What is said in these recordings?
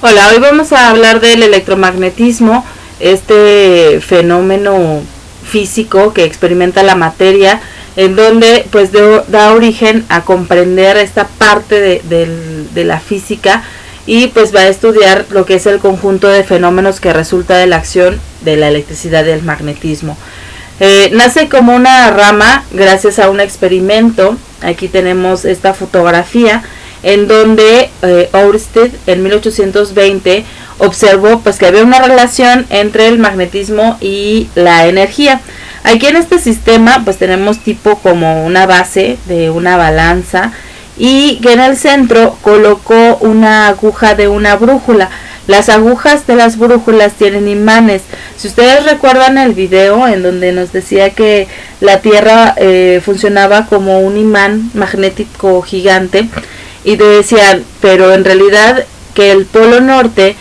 Hola, hoy vamos a hablar del electromagnetismo, este fenómeno físico que experimenta la materia, en donde pues da origen a comprender esta parte de la física y pues va a estudiar lo que es el conjunto de fenómenos que resulta de la acción de la electricidad y el magnetismo. Nace como una rama gracias a un experimento. Aquí tenemos esta fotografía en donde Ørsted en 1820 observó pues que había una relación entre el magnetismo y la energía. Aquí en este sistema pues tenemos tipo como una base de una balanza y que en el centro colocó una aguja de una brújula. Las agujas de las brújulas tienen imanes. Si ustedes recuerdan el video en donde nos decía que la Tierra funcionaba como un imán magnético gigante, y decían, pero en realidad que el polo norte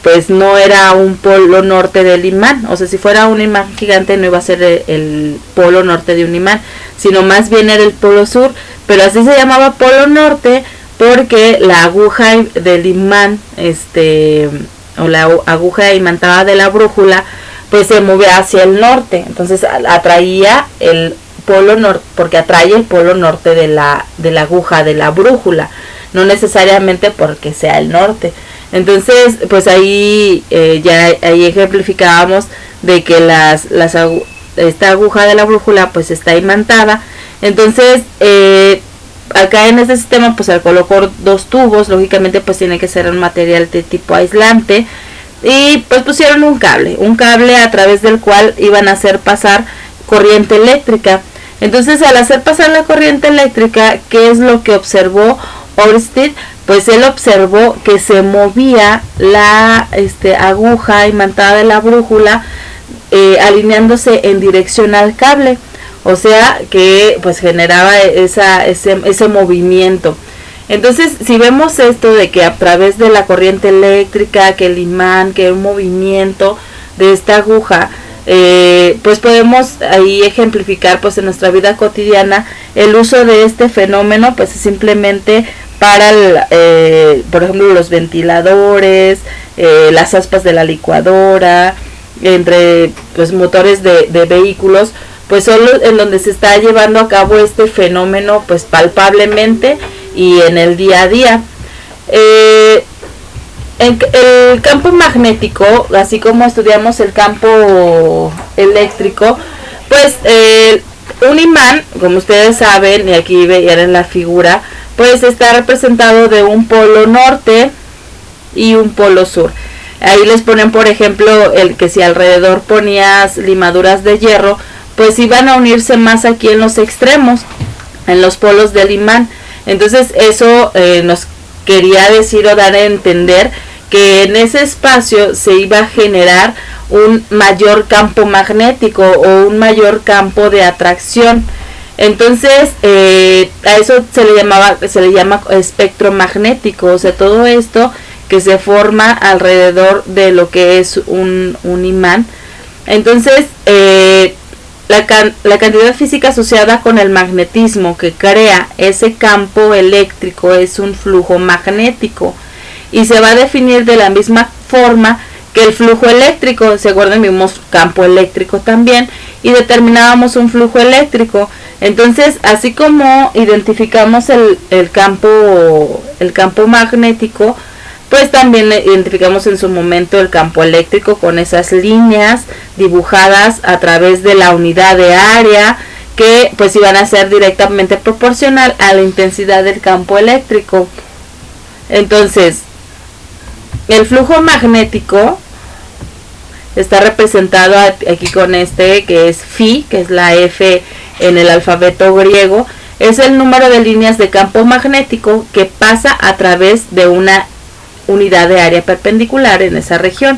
pues no era un polo norte del imán, o sea, si fuera un imán gigante no iba a ser el polo norte de un imán, sino más bien era el polo sur, pero así se llamaba polo norte porque la aguja del imán, o la aguja imantada de la brújula, pues se movía hacia el norte, entonces atraía el polo norte, porque atrae el polo norte de la aguja de la brújula, no necesariamente porque sea el norte. Entonces pues ahí ahí ejemplificábamos de que esta aguja de la brújula pues está imantada. Entonces acá en este sistema pues al colocar dos tubos, lógicamente pues tiene que ser un material de tipo aislante, y pues pusieron un cable a través del cual iban a hacer pasar corriente eléctrica. Entonces al hacer pasar la corriente eléctrica, ¿qué es lo que observó Ørsted? Pues él observó que se movía la aguja imantada de la brújula alineándose en dirección al cable, o sea que pues generaba ese movimiento. Entonces si vemos esto de que a través de la corriente eléctrica, que el imán, que un movimiento de esta aguja, pues podemos ahí ejemplificar pues en nuestra vida cotidiana el uso de este fenómeno, pues simplemente para por ejemplo los ventiladores, las aspas de la licuadora, entre pues motores de vehículos, pues son en donde se está llevando a cabo este fenómeno pues palpablemente y en el día a día. El campo magnético, así como estudiamos el campo eléctrico, pues un imán, como ustedes saben, y aquí veían en la figura, pues está representado de un polo norte y un polo sur. Ahí les ponen, por ejemplo, el que si alrededor ponías limaduras de hierro, pues iban a unirse más aquí en los extremos, en los polos del imán. Entonces eso nos quería decir o dar a entender que en ese espacio se iba a generar un mayor campo magnético o un mayor campo de atracción. Entonces a eso se le llama espectro magnético, o sea, todo esto que se forma alrededor de lo que es un imán. Entonces la cantidad física asociada con el magnetismo que crea ese campo eléctrico es un flujo magnético, y se va a definir de la misma forma que el flujo eléctrico. Se acuerdan, vimos campo eléctrico también y determinábamos un flujo eléctrico. Entonces así como identificamos el campo magnético, pues también identificamos en su momento el campo eléctrico con esas líneas dibujadas a través de la unidad de área, que pues iban a ser directamente proporcional a la intensidad del campo eléctrico. Entonces el flujo magnético está representado aquí con que es phi, que es la F en el alfabeto griego. Es el número de líneas de campo magnético que pasa a través de una unidad de área perpendicular en esa región.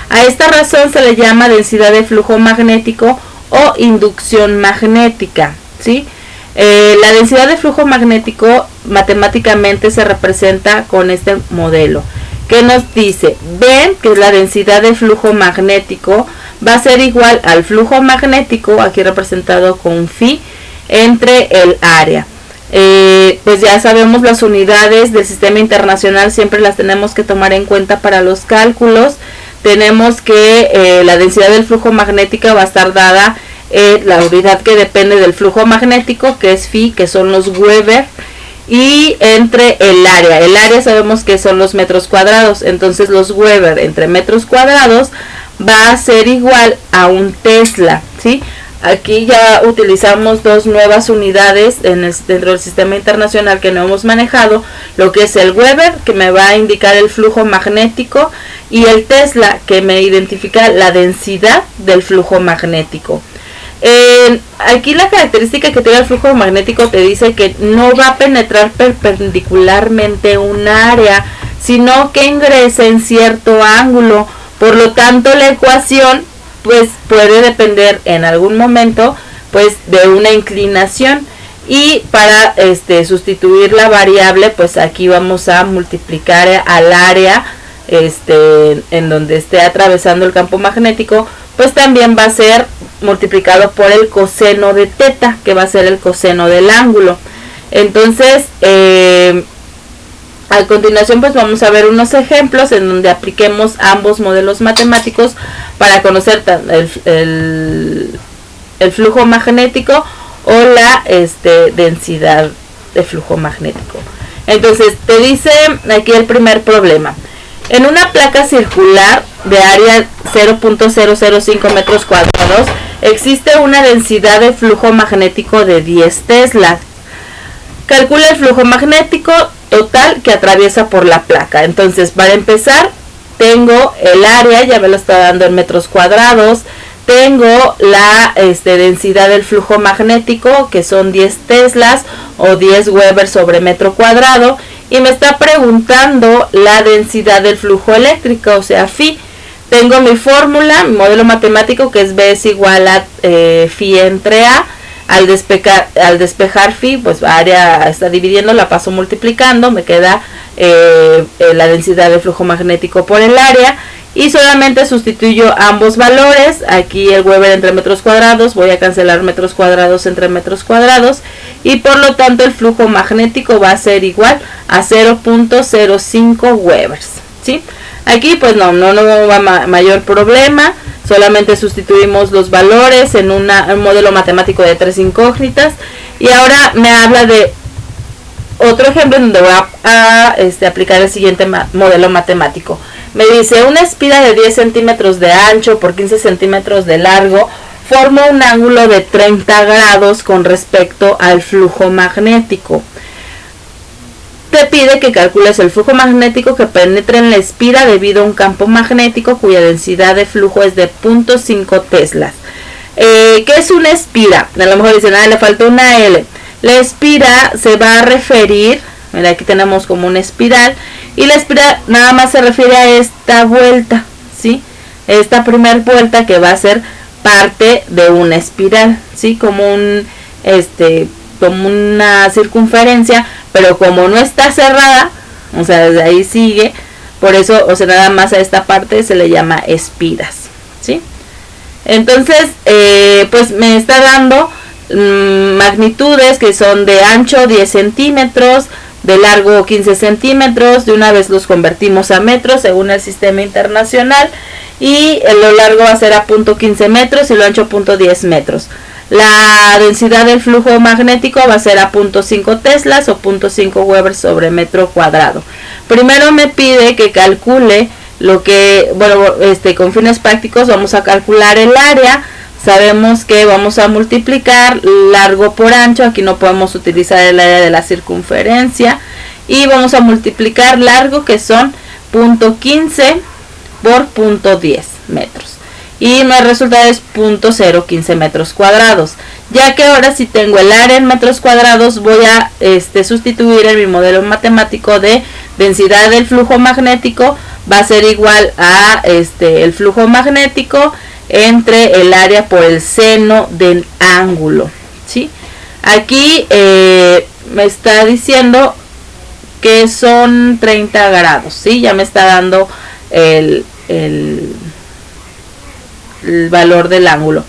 A esta razón se le llama densidad de flujo magnético o inducción magnética, ¿sí? La densidad de flujo magnético matemáticamente se representa con este modelo, que nos dice, ven que la densidad de flujo magnético va a ser igual al flujo magnético, aquí representado con phi, entre el área. pues ya sabemos las unidades del sistema internacional, siempre las tenemos que tomar en cuenta para los cálculos. Tenemos que la densidad del flujo magnético va a estar dada la unidad que depende del flujo magnético, que es phi, que son los Weber, y entre el área. El área sabemos que son los metros cuadrados, entonces los Weber entre metros cuadrados va a ser igual a un Tesla, ¿sí? Aquí ya utilizamos dos nuevas unidades dentro del sistema internacional que no hemos manejado, lo que es el Weber, que me va a indicar el flujo magnético, y el Tesla, que me identifica la densidad del flujo magnético. Aquí la característica que tiene el flujo magnético te dice que no va a penetrar perpendicularmente un área, sino que ingresa en cierto ángulo. Por lo tanto, la ecuación pues puede depender en algún momento pues de una inclinación, y para sustituir la variable, pues aquí vamos a multiplicar al área en donde esté atravesando el campo magnético, pues también va a ser multiplicado por el coseno de teta, que va a ser el coseno del ángulo. Entonces a continuación pues vamos a ver unos ejemplos en donde apliquemos ambos modelos matemáticos para conocer el flujo magnético o la densidad de flujo magnético. Entonces te dice aquí el primer problema: en una placa circular de área 0.005 metros cuadrados existe una densidad de flujo magnético de 10 teslas. Calcula el flujo magnético total que atraviesa por la placa. Entonces, para empezar, tengo el área, ya me lo está dando en metros cuadrados. Tengo la densidad del flujo magnético, que son 10 teslas o 10 Weber sobre metro cuadrado. Y me está preguntando la densidad del flujo eléctrico, o sea, phi. Tengo mi fórmula, mi modelo matemático, que es B es igual a phi entre A. Al despejar phi, pues área está dividiendo, la paso multiplicando, me queda la densidad de flujo magnético por el área, y solamente sustituyo ambos valores. Aquí el Weber entre metros cuadrados, voy a cancelar metros cuadrados entre metros cuadrados, y por lo tanto el flujo magnético va a ser igual a 0.05 Webers, ¿sí? Aquí pues no va mayor problema. Solamente sustituimos los valores en un modelo matemático de 3 incógnitas. Y ahora me habla de otro ejemplo donde voy a aplicar el siguiente modelo matemático. Me dice: una espira de 10 centímetros de ancho por 15 centímetros de largo forma un ángulo de 30 grados con respecto al flujo magnético. Te pide que calcules el flujo magnético que penetra en la espira debido a un campo magnético cuya densidad de flujo es de 0.5 teslas. ¿Qué es una espira? A lo mejor dicen, le falta una L. La espira se va a referir, mira, aquí tenemos como una espiral, y la espiral nada más se refiere a esta vuelta, ¿sí? Esta primera vuelta que va a ser parte de una espiral, ¿sí? Como una circunferencia, pero como no está cerrada, o sea, desde ahí sigue, por eso, o sea, nada más a esta parte se le llama espiras, ¿sí? Entonces, pues me está dando magnitudes que son de ancho 10 centímetros, de largo 15 centímetros, de una vez los convertimos a metros según el sistema internacional, y lo largo va a ser a 0.15 metros y lo ancho 0.10 metros. La densidad del flujo magnético va a ser a 0.5 teslas o 0.5 Weber sobre metro cuadrado. Primero me pide que calcule lo que, bueno, con fines prácticos vamos a calcular el área. Sabemos que vamos a multiplicar largo por ancho, aquí no podemos utilizar el área de la circunferencia, y vamos a multiplicar largo, que son 0.15 por 0.10 metros. Y mi resultado es 0.015 metros cuadrados. Ya que ahora si tengo el área en metros cuadrados, voy a sustituir en mi modelo matemático de densidad del flujo magnético. Va a ser igual a el flujo magnético entre el área por el seno del ángulo, ¿sí? Aquí me está diciendo que son 30 grados, ¿sí? Ya me está dando el valor del ángulo.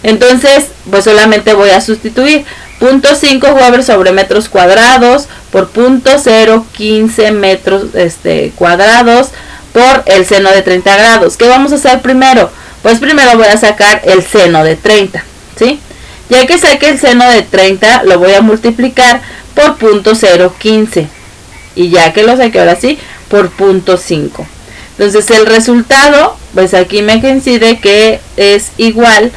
Entonces, pues solamente voy a sustituir. 0.5 Weber sobre metros cuadrados por 0.015 metros cuadrados por el seno de 30 grados. ¿Qué vamos a hacer primero? Pues primero voy a sacar el seno de 30, ¿sí? Ya que saque el seno de 30, lo voy a multiplicar por 0.015. Y ya que lo saqué ahora sí, por 0.5. Entonces el resultado, pues aquí me coincide que es igual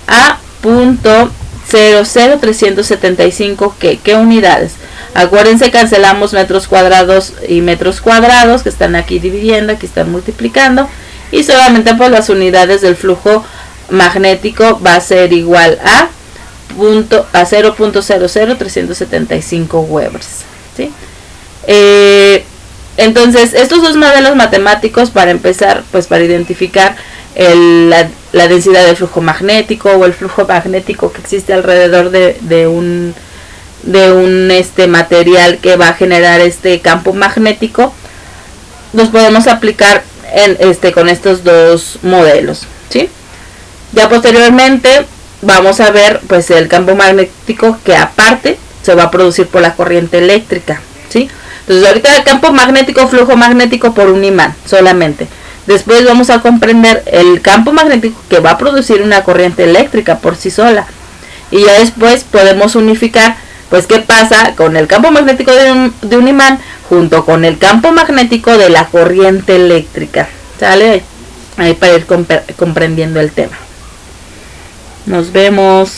a 0.00375. ¿Qué unidades? Acuérdense, cancelamos metros cuadrados y metros cuadrados que están aquí dividiendo, aquí están multiplicando. Y solamente pues las unidades del flujo magnético va a ser igual a 0.00375 Webers, ¿sí? Entonces estos dos modelos matemáticos, para empezar, pues para identificar la densidad del flujo magnético o el flujo magnético que existe alrededor de un material que va a generar este campo magnético, los podemos aplicar con estos dos modelos, ¿sí? Ya posteriormente vamos a ver pues el campo magnético que aparte se va a producir por la corriente eléctrica, ¿sí? Entonces ahorita el campo magnético, flujo magnético por un imán solamente. Después vamos a comprender el campo magnético que va a producir una corriente eléctrica por sí sola. Y ya después podemos unificar pues qué pasa con el campo magnético de un imán junto con el campo magnético de la corriente eléctrica. ¿Sale? Ahí para ir comprendiendo el tema. Nos vemos.